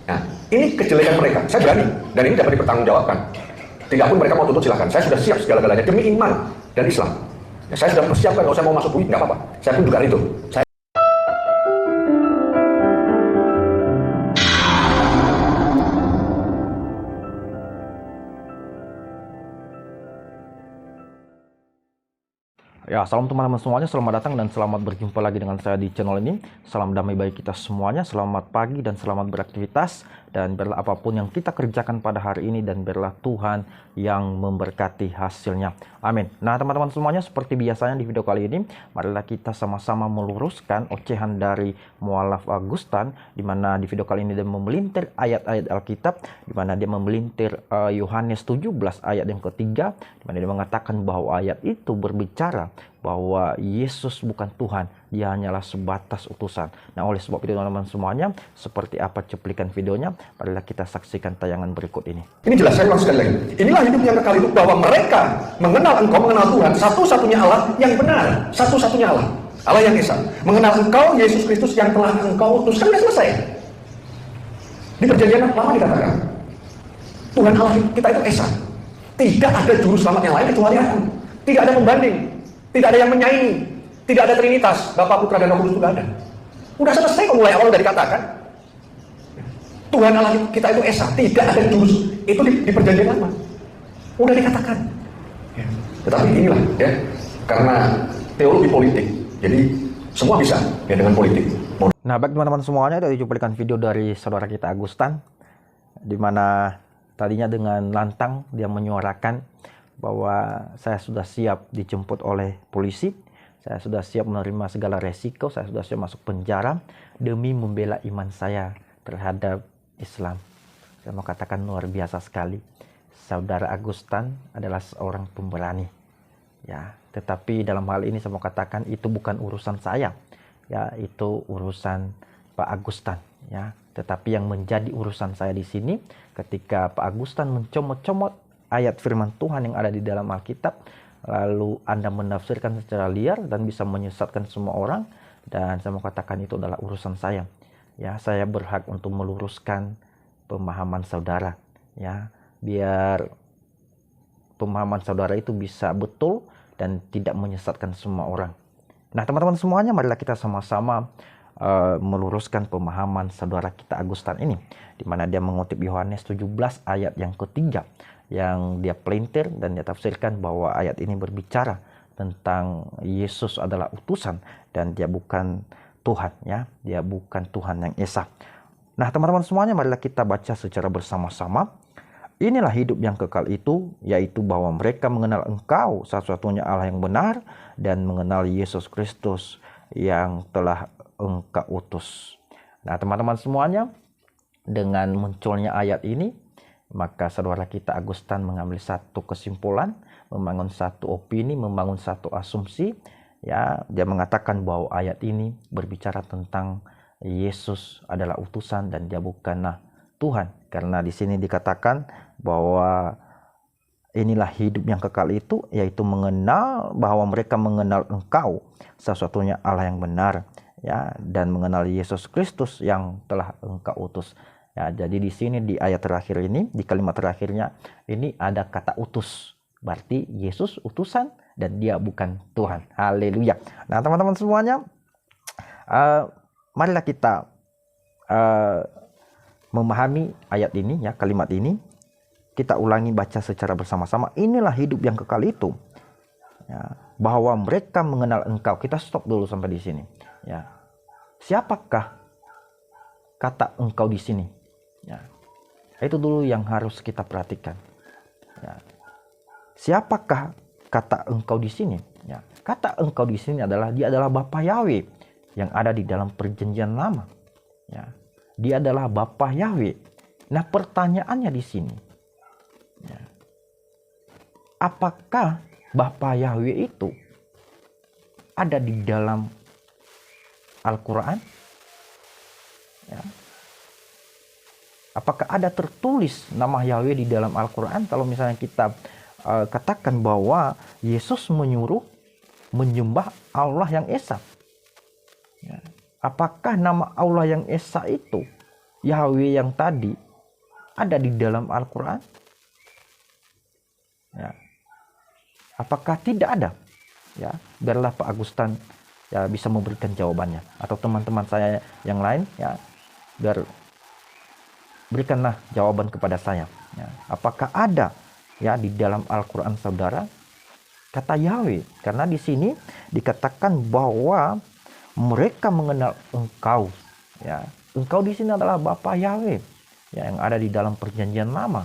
Nah, ini kejelekan mereka. Saya berani, dan ini dapat dipertanggungjawabkan. Tidak pun mereka mau tuntut, silahkan. Saya sudah siap segala-galanya demi iman dan Islam. Ya, saya sudah persiapkan, kalau saya mau masuk bui, nggak apa-apa. Saya pun juga itu. Ya, salam teman-teman semuanya, selamat datang dan selamat berjumpa lagi dengan saya di channel ini. Salam damai bagi kita semuanya, selamat pagi dan selamat beraktivitas. Dan biarlah apapun yang kita kerjakan pada hari ini, dan biarlah Tuhan yang memberkati hasilnya. Amin. Nah teman-teman semuanya, seperti biasanya di video kali ini, marilah kita sama-sama meluruskan ocehan dari Mu'allaf Augustan, di mana di video kali ini dia memelintir ayat-ayat Alkitab, di mana dia memelintir Yohanes 17 ayat yang ketiga, di mana dia mengatakan bahwa ayat itu berbicara bahwa Yesus bukan Tuhan, dia hanyalah sebatas utusan. Nah oleh sebab itu teman-teman semuanya, seperti apa cuplikan videonya, marilah kita saksikan tayangan berikut ini. Ini jelas, saya ulang sekali lagi. Inilah hidup yang kekal itu, bahwa mereka mengenal engkau, mengenal Tuhan, satu-satunya Allah yang benar, satu-satunya Allah, Allah yang Esa. Mengenal engkau, Yesus Kristus yang telah engkau utus. Kan sudah selesai. Di perjanjian lama dikatakan, Tuhan Allah kita itu Esa. Tidak ada juru selamat yang lain kecuali Aku. Tidak ada pembanding. Tidak ada yang menyaingi. Tidak ada Trinitas, Bapa, Putra, dan Roh Kudus sudah ada. Udah selesai kok, mulai awal udah dikatakan. Tuhan Allah kita itu Esa, tidak ada jurus. Itu di perjanjian lama. Udah dikatakan. Ya. Tetapi inilah ya, karena teologi politik. Jadi semua bisa ya dengan politik. Nah baik teman-teman semuanya, itu cuplikan video dari saudara kita Augustan, di mana tadinya dengan lantang dia menyuarakan bahwa saya sudah siap dijemput oleh polisi, saya sudah siap menerima segala resiko, saya sudah siap masuk penjara demi membela iman saya terhadap Islam. Saya mau katakan luar biasa sekali. Saudara Augustan adalah seorang pemberani. Ya, tetapi dalam hal ini saya mau katakan itu bukan urusan saya. Ya, itu urusan Pak Augustan. Ya, tetapi yang menjadi urusan saya di sini ketika Pak Augustan mencomot-comot ayat firman Tuhan yang ada di dalam Alkitab, lalu Anda menafsirkan secara liar dan bisa menyesatkan semua orang, dan saya mau katakan itu adalah urusan saya. Ya, saya berhak untuk meluruskan pemahaman saudara, ya, biar pemahaman saudara itu bisa betul dan tidak menyesatkan semua orang. Nah, teman-teman semuanya, marilah kita sama-sama meluruskan pemahaman saudara kita Augustan ini, di mana dia mengutip Yohanes 17 ayat yang ketiga, yang dia pelintir dan dia tafsirkan bahwa ayat ini berbicara tentang Yesus adalah utusan dan dia bukan Tuhan, ya, dia bukan Tuhan yang Esa. Nah teman-teman semuanya, marilah kita baca secara bersama-sama. Inilah hidup yang kekal itu, yaitu bahwa mereka mengenal Engkau satu-satunya Allah yang benar, dan mengenal Yesus Kristus yang telah Engkau utus. Nah teman-teman semuanya, dengan munculnya ayat ini, maka saudara kita Augustan mengambil satu kesimpulan, membangun satu opini, membangun satu asumsi. Ya, dia mengatakan bahwa ayat ini berbicara tentang Yesus adalah utusan dan dia bukanlah Tuhan. Karena di sini dikatakan bahwa inilah hidup yang kekal itu, yaitu mengenal bahwa mereka mengenal Engkau satu-satunya Allah yang benar, ya, dan mengenal Yesus Kristus yang telah Engkau utus. Ya, jadi di sini di ayat terakhir ini, di kalimat terakhirnya ini ada kata utus. Berarti Yesus utusan dan dia bukan Tuhan. Haleluya. Nah teman-teman semuanya, marilah kita memahami ayat ini, ya, kalimat ini. Kita ulangi baca secara bersama-sama. Inilah hidup yang kekal itu, ya, bahwa mereka mengenal Engkau. Kita stop dulu sampai di sini. Ya. Siapakah kata Engkau di sini? Ya, itu dulu yang harus kita perhatikan. Ya. Siapakah kata Engkau di sini? Ya, kata Engkau di sini adalah dia adalah Bapa Yahweh yang ada di dalam perjanjian lama. Ya, dia adalah Bapa Yahweh. Nah pertanyaannya di sini, ya, apakah Bapa Yahweh itu ada di dalam Al-Quran? Ya. Apakah ada tertulis nama Yahweh di dalam Al-Quran? Kalau misalnya kita katakan bahwa Yesus menyuruh menyembah Allah yang Esa. Ya. Apakah nama Allah yang Esa itu Yahweh yang tadi ada di dalam Al-Quran? Ya. Apakah tidak ada? Ya, biarlah Pak Agustan ya bisa memberikan jawabannya, atau teman-teman saya yang lain ya, biar berikanlah jawaban kepada saya. Ya, apakah ada ya di dalam Al-Quran saudara kata Yahweh? Karena di sini dikatakan bahwa mereka mengenal engkau. Ya, engkau di sini adalah Bapa Yahweh ya, yang ada di dalam perjanjian lama.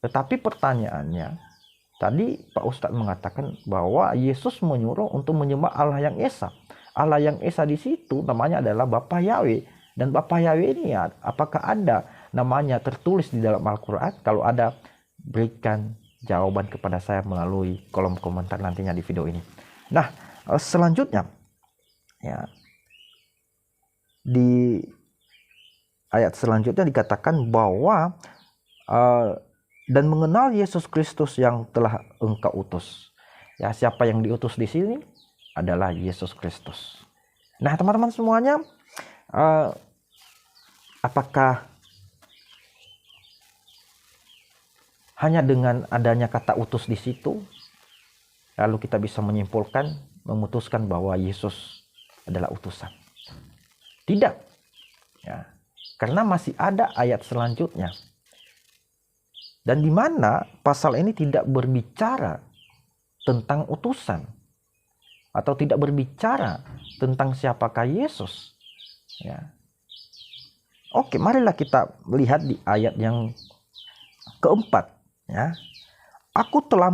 Tetapi pertanyaannya, tadi Pak Ustadz mengatakan bahwa Yesus menyuruh untuk menyembah Allah yang Esa. Allah yang Esa di situ namanya adalah Bapa Yahweh. Dan Bapa Yahweh ini ya, apakah ada namanya tertulis di dalam Al-Quran? Kalau ada, berikan jawaban kepada saya melalui kolom komentar nantinya di video ini. Nah, selanjutnya ya, di ayat selanjutnya dikatakan bahwa dan mengenal Yesus Kristus yang telah engkau utus. Ya, siapa yang diutus di sini adalah Yesus Kristus. Nah, teman-teman semuanya, apakah hanya dengan adanya kata utus di situ, lalu kita bisa menyimpulkan, memutuskan bahwa Yesus adalah utusan? Tidak. Ya, karena masih ada ayat selanjutnya. Dan di mana pasal ini tidak berbicara tentang utusan, atau tidak berbicara tentang siapakah Yesus. Ya. Oke, marilah kita lihat di ayat yang keempat. Ya. Aku telah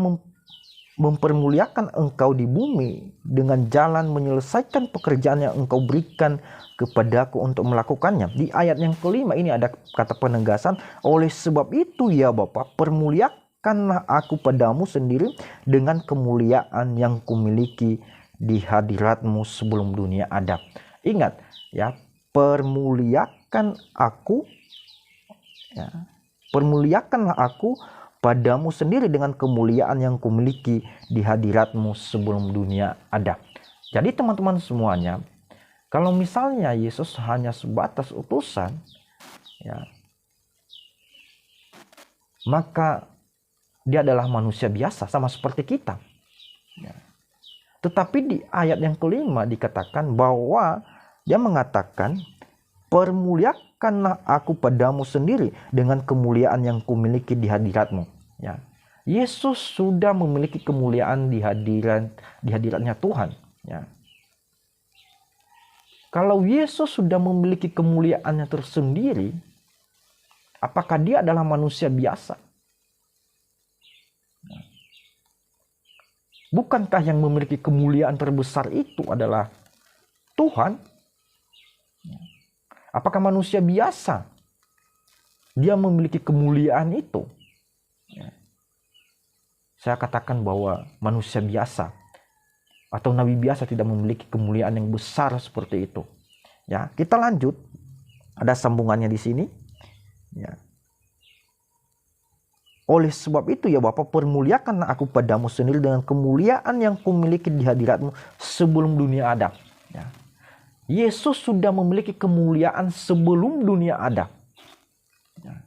mempermuliakan engkau di bumi dengan jalan menyelesaikan pekerjaan yang engkau berikan kepadaku untuk melakukannya. Di ayat yang kelima ini ada kata penegasan, oleh sebab itu ya Bapa, permuliakanlah aku padamu sendiri dengan kemuliaan yang kumiliki di hadiratmu sebelum dunia ada. Ingat ya, permuliakan aku ya, permuliakanlah aku padamu sendiri dengan kemuliaan yang kumiliki di hadiratmu sebelum dunia ada. Jadi teman-teman semuanya, kalau misalnya Yesus hanya sebatas utusan, ya, maka dia adalah manusia biasa sama seperti kita. Ya. Tetapi di ayat yang kelima dikatakan bahwa dia mengatakan, permuliakanlah aku padamu sendiri dengan kemuliaan yang kumiliki di hadiratmu. Ya. Yesus sudah memiliki kemuliaan di hadiratnya Tuhan. Ya. Kalau Yesus sudah memiliki kemuliaannya tersendiri, apakah dia adalah manusia biasa? Bukankah yang memiliki kemuliaan terbesar itu adalah Tuhan? Apakah manusia biasa dia memiliki kemuliaan itu? Saya katakan bahwa manusia biasa atau nabi biasa tidak memiliki kemuliaan yang besar seperti itu. Ya, kita lanjut. Ada sambungannya di sini. Ya. Oleh sebab itu ya Bapa, permuliakanlah aku padamu sendiri dengan kemuliaan yang kumiliki di hadiratmu sebelum dunia ada. Ya. Yesus sudah memiliki kemuliaan sebelum dunia ada. Ya.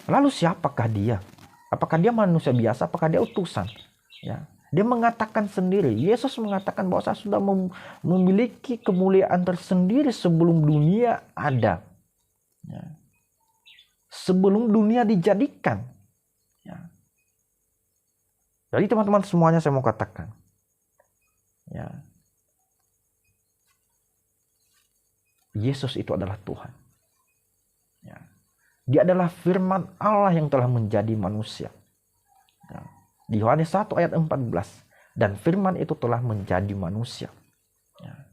Lalu siapakah dia? Apakah dia manusia biasa? Apakah dia utusan? Ya. Dia mengatakan sendiri, Yesus mengatakan bahwa saya sudah memiliki kemuliaan tersendiri sebelum dunia ada. Ya. Sebelum dunia dijadikan. Ya. Jadi teman-teman semuanya saya mau katakan. Ya. Yesus itu adalah Tuhan. Ya. Dia adalah firman Allah yang telah menjadi manusia. Ya. Di Yohanes 1 ayat 14. Dan firman itu telah menjadi manusia. Ya.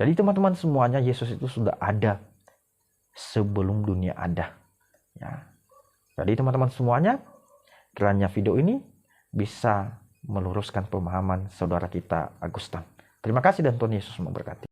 Jadi teman-teman semuanya, Yesus itu sudah ada sebelum dunia ada. Ya. Jadi teman-teman semuanya, kiranya video ini bisa meluruskan pemahaman saudara kita Agustan. Terima kasih dan Tuhan Yesus memberkati.